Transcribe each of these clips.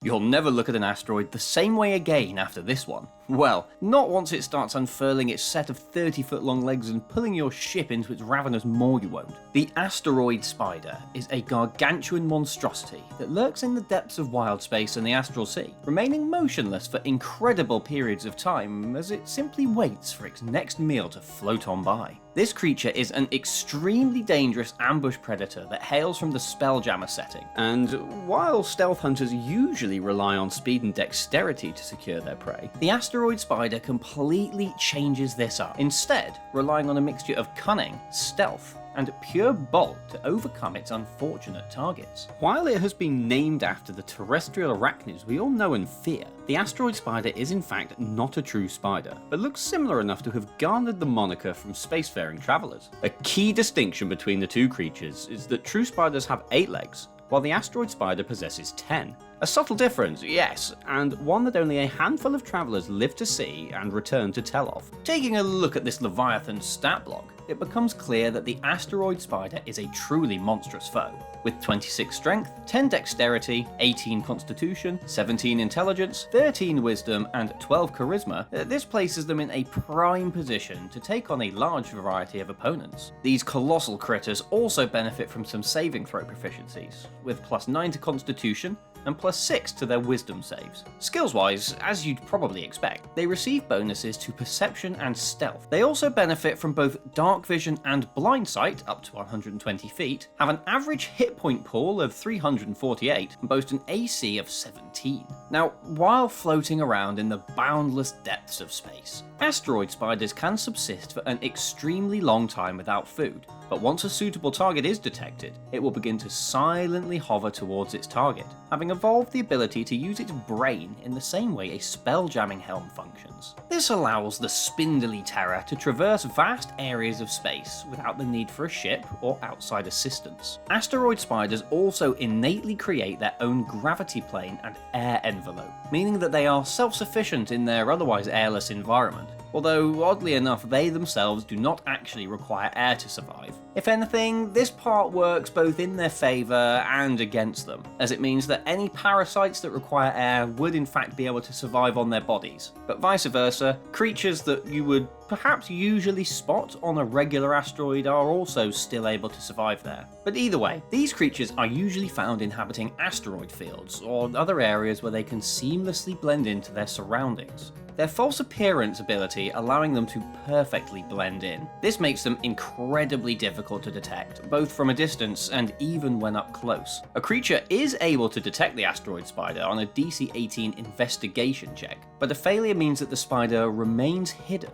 You'll never look at an asteroid the same way again after this one. Well, not once it starts unfurling its set of 30-foot long legs and pulling your ship into its ravenous maw you won't. The Asteroid Spider is a gargantuan monstrosity that lurks in the depths of wild space and the astral sea, remaining motionless for incredible periods of time as it simply waits for its next meal to float on by. This creature is an extremely dangerous ambush predator that hails from the Spelljammer setting, and while stealth hunters usually rely on speed and dexterity to secure their prey, the Asteroid Spider completely changes this up, instead relying on a mixture of cunning, stealth, and pure bolt to overcome its unfortunate targets. While it has been named after the terrestrial arachnids we all know and fear, the Asteroid Spider is in fact not a true spider, but looks similar enough to have garnered the moniker from spacefaring travelers. A key distinction between the two creatures is that true spiders have 8 legs, while the Asteroid Spider possesses 10. A subtle difference, yes, and one that only a handful of travelers live to see and return to tell of. Taking a look at this Leviathan's stat block, it becomes clear that the Asteroid Spider is a truly monstrous foe. With 26 strength, 10 dexterity, 18 constitution, 17 intelligence, 13 wisdom, and 12 charisma, this places them in a prime position to take on a large variety of opponents. These colossal critters also benefit from some saving throw proficiencies, with +9 to constitution, and +6 to their wisdom saves. Skills-wise, as you'd probably expect, they receive bonuses to perception and stealth. They also benefit from both dark vision and blind sight, up to 120 feet, have an average hit point pool of 348, and boast an AC of 17. Now, while floating around in the boundless depths of space, asteroid spiders can subsist for an extremely long time without food, but once a suitable target is detected, it will begin to silently hover towards its target, having evolved the ability to use its brain in the same way a spelljamming helm functions. This allows the spindly terror to traverse vast areas of space without the need for a ship or outside assistance. Asteroid spiders also innately create their own gravity plane and air envelope, meaning that they are self-sufficient in their otherwise airless environment. Although, oddly enough, they themselves do not actually require air to survive. If anything, this part works both in their favour and against them, as it means that any parasites that require air would in fact be able to survive on their bodies. But vice versa, creatures that you would perhaps usually spot on a regular asteroid are also still able to survive there. But either way, these creatures are usually found inhabiting asteroid fields, or other areas where they can seamlessly blend into their surroundings. Their false appearance ability allowing them to perfectly blend in. This makes them incredibly difficult to detect, both from a distance and even when up close. A creature is able to detect the asteroid spider on a DC 18 investigation check, but a failure means that the spider remains hidden,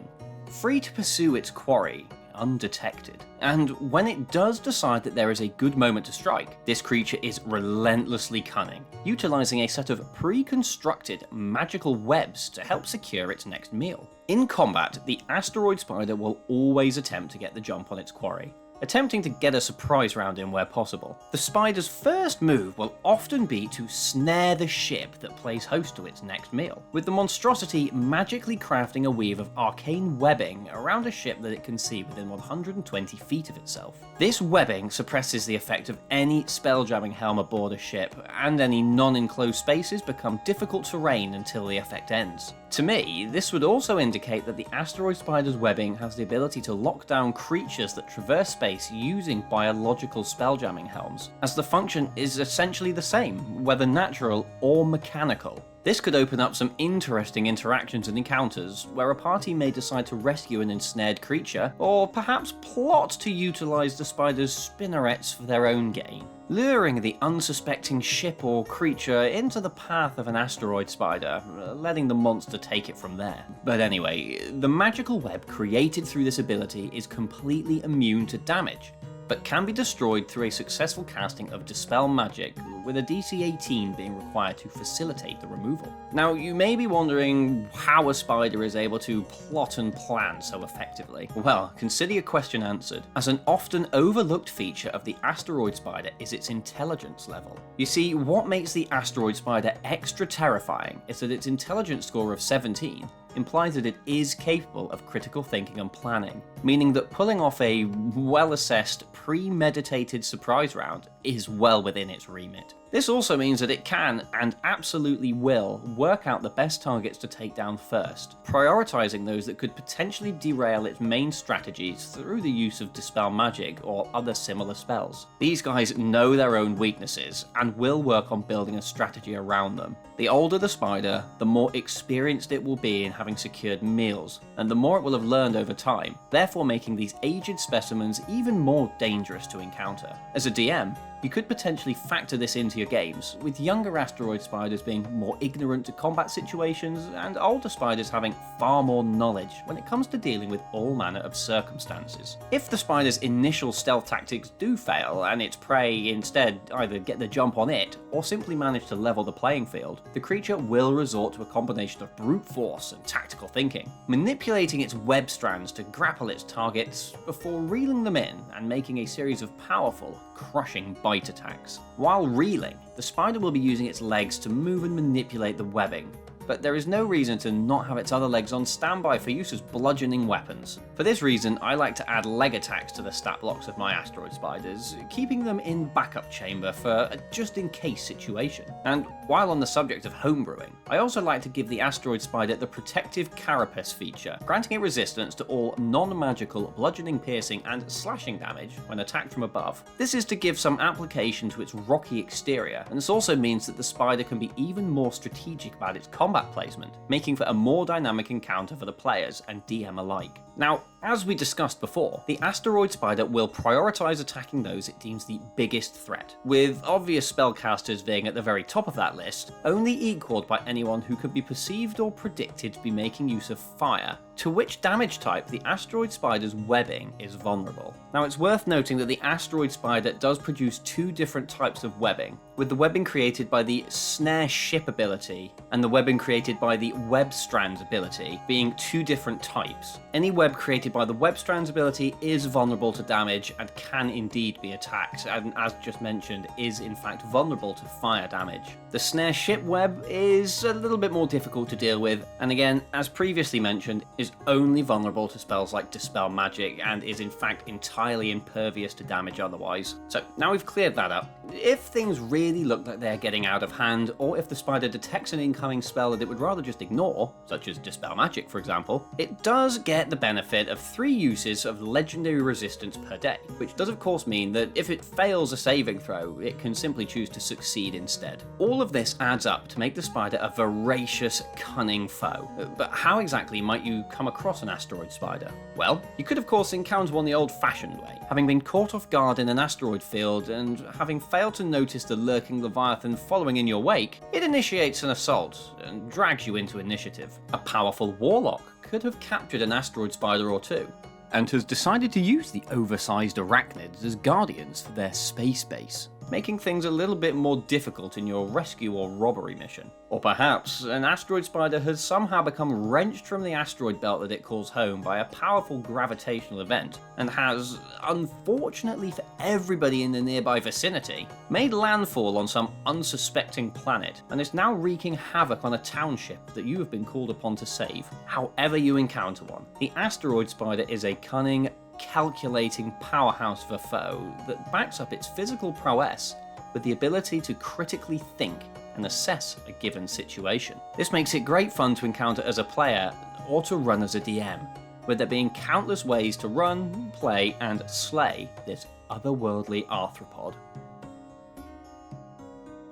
free to pursue its quarry undetected. And when it does decide that there is a good moment to strike, this creature is relentlessly cunning, utilizing a set of pre-constructed magical webs to help secure its next meal. In combat, the asteroid spider will always attempt to get the jump on its quarry, attempting to get a surprise round in where possible. The spider's first move will often be to snare the ship that plays host to its next meal, with the monstrosity magically crafting a weave of arcane webbing around a ship that it can see within 120 feet of itself. This webbing suppresses the effect of any spelljamming helm aboard a ship, and any non-enclosed spaces become difficult terrain until the effect ends. To me, this would also indicate that the asteroid spider's webbing has the ability to lock down creatures that traverse space using biological spelljamming helms, as the function is essentially the same, whether natural or mechanical. This could open up some interesting interactions and encounters, where a party may decide to rescue an ensnared creature, or perhaps plot to utilize the spider's spinnerets for their own gain, luring the unsuspecting ship or creature into the path of an asteroid spider, letting the monster take it from there. But anyway, the magical web created through this ability is completely immune to damage, but can be destroyed through a successful casting of Dispel Magic, with a DC 18 being required to facilitate the removal. Now, you may be wondering how a spider is able to plot and plan so effectively. Well, consider your question answered, as an often overlooked feature of the asteroid spider is its intelligence level. You see, what makes the asteroid spider extra terrifying is that its intelligence score of 17 implies that it is capable of critical thinking and planning, meaning that pulling off a well-assessed, premeditated surprise round is well within its remit. This also means that it can, and absolutely will, work out the best targets to take down first, prioritizing those that could potentially derail its main strategies through the use of Dispel Magic or other similar spells. These guys know their own weaknesses, and will work on building a strategy around them. The older the spider, the more experienced it will be in having secured meals, and the more it will have learned over time, therefore making these aged specimens even more dangerous to encounter. As a DM, you could potentially factor this into your games, with younger asteroid spiders being more ignorant to combat situations, and older spiders having far more knowledge when it comes to dealing with all manner of circumstances. If the spider's initial stealth tactics do fail, and its prey instead either get the jump on it, or simply manage to level the playing field, the creature will resort to a combination of brute force and tactical thinking, manipulating its web strands to grapple its targets before reeling them in and making a series of powerful, crushing bite attacks. While reeling, the spider will be using its legs to move and manipulate the webbing, but there is no reason to not have its other legs on standby for use as bludgeoning weapons. For this reason, I like to add leg attacks to the stat blocks of my asteroid spiders, keeping them in backup chamber for a just-in-case situation. And while on the subject of homebrewing, I also like to give the asteroid spider the protective carapace feature, granting it resistance to all non-magical bludgeoning, piercing, and slashing damage when attacked from above. This is to give some application to its rocky exterior, and this also means that the spider can be even more strategic about its combat placement, making for a more dynamic encounter for the players and DM alike. Now, as we discussed before, the asteroid spider will prioritize attacking those it deems the biggest threat, with obvious spellcasters being at the very top of that list, only equaled by anyone who could be perceived or predicted to be making use of fire, to which damage type the asteroid spider's webbing is vulnerable. Now, it's worth noting that the asteroid spider does produce two different types of webbing, with the webbing created by the snare ship ability and the webbing created by the web strands ability being two different types. Any web created by the web strands ability is vulnerable to damage and can indeed be attacked, and as just mentioned, is in fact vulnerable to fire damage. The snare ship web is a little bit more difficult to deal with, and again, as previously mentioned, is only vulnerable to spells like Dispel Magic and is in fact entirely impervious to damage otherwise. So now we've cleared that up, if things really look like they're getting out of hand, or if the spider detects an incoming spell that it would rather just ignore, such as Dispel Magic for example, it does get the benefit of 3 uses of legendary resistance per day, which does of course mean that if it fails a saving throw, it can simply choose to succeed instead. All of this adds up to make the spider a voracious, cunning foe. But how exactly might you come across an asteroid spider? Well, you could of course encounter one the old-fashioned way, having been caught off guard in an asteroid field and having failed to notice the lurking leviathan following in your wake, it initiates an assault and drags you into initiative. A powerful warlock could have captured an asteroid spider or two, and has decided to use the oversized arachnids as guardians for their space base, making things a little bit more difficult in your rescue or robbery mission. Or perhaps an asteroid spider has somehow become wrenched from the asteroid belt that it calls home by a powerful gravitational event, and has, unfortunately for everybody in the nearby vicinity, made landfall on some unsuspecting planet, and is now wreaking havoc on a township that you have been called upon to save. However you encounter one, the asteroid spider is a cunning, calculating powerhouse of a foe that backs up its physical prowess with the ability to critically think and assess a given situation. This makes it great fun to encounter as a player or to run as a DM, with there being countless ways to run, play, and slay this otherworldly arthropod.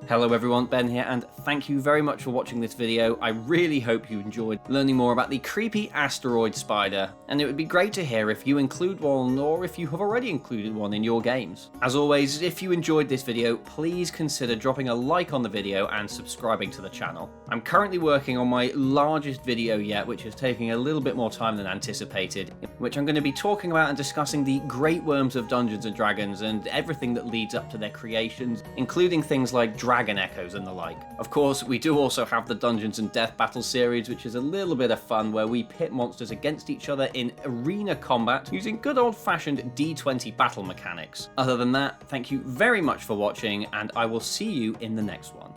Hello everyone, Ben here, and thank you very much for watching this video. I really hope you enjoyed learning more about the creepy asteroid spider, and it would be great to hear if you include one or if you have already included one in your games. As always, if you enjoyed this video, please consider dropping a like on the video and subscribing to the channel. I'm currently working on my largest video yet, which is taking a little bit more time than anticipated, in which I'm going to be talking about and discussing the Greatwyrms of Dungeons & Dragons and everything that leads up to their creations, including things like dragon echoes and the like. Of course, we do also have the Dungeons and Death Battle series, which is a little bit of fun where we pit monsters against each other in arena combat using good old-fashioned D20 battle mechanics. Other than that, thank you very much for watching, and I will see you in the next one.